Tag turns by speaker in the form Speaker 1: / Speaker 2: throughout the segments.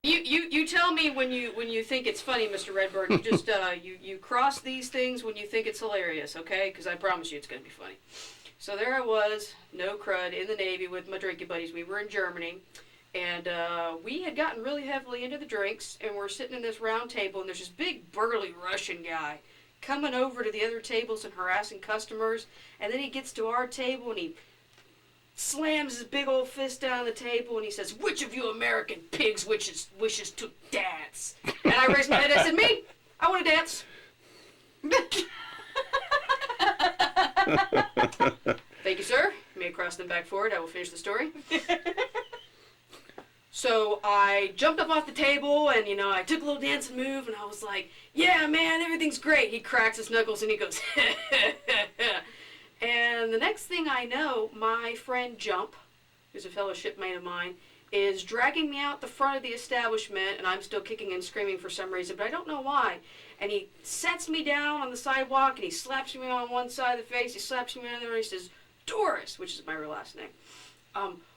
Speaker 1: You tell me when you think it's funny, Mr. Redbird. You just you cross these things when you think it's hilarious, okay? Because I promise you it's gonna be funny. So there I was, no crud, in the Navy with my drinking buddies. We were in Germany, and we had gotten really heavily into the drinks, and we're sitting in this round table, and there's this big burly Russian guy coming over to the other tables and harassing customers, and then he gets to our table and he slams his big old fist down on the table and he says, "Which of you American pigs wishes to dance?" And I raised my head and I said, "Me, I want to dance." "Thank you, sir. You may cross them back forward. I will finish the story." So I jumped up off the table and, I took a little dancing move and I was like, "Yeah, man, everything's great." He cracks his knuckles and he goes, And the next thing I know, my friend Jump, who's a fellow shipmate of mine, is dragging me out the front of the establishment, and I'm still kicking and screaming for some reason, but I don't know why. And he sets me down on the sidewalk, and he slaps me on one side of the face, he slaps me on the other, and he says, "Doris," which is my real last name,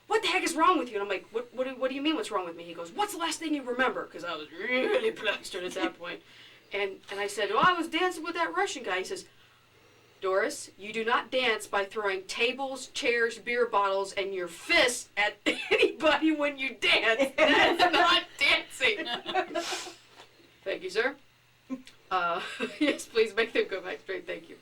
Speaker 1: "what the heck is wrong with you?" And I'm like, what do you mean what's wrong with me? He goes, "What's the last thing you remember?" Because I was really plastered at that point. And I said, "Oh, I was dancing with that Russian guy." He says, "Doris, you do not dance by throwing tables, chairs, beer bottles, and your fists at anybody when you dance. That's not dancing." "Thank you, sir." Yes, please make them go back straight. Thank you.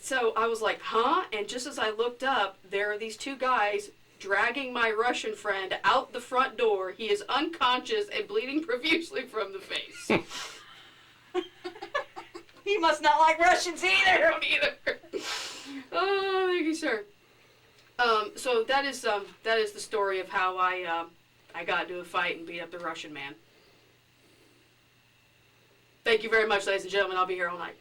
Speaker 1: So I was like, "Huh?" And just as I looked up, there are these two guys dragging my Russian friend out the front door. He is unconscious and bleeding profusely from the face.
Speaker 2: He must not like Russians either.
Speaker 1: I don't either. Oh, thank you, sir. So that is the story of how I got into a fight and beat up the Russian man. Thank you very much, ladies and gentlemen. I'll be here all night.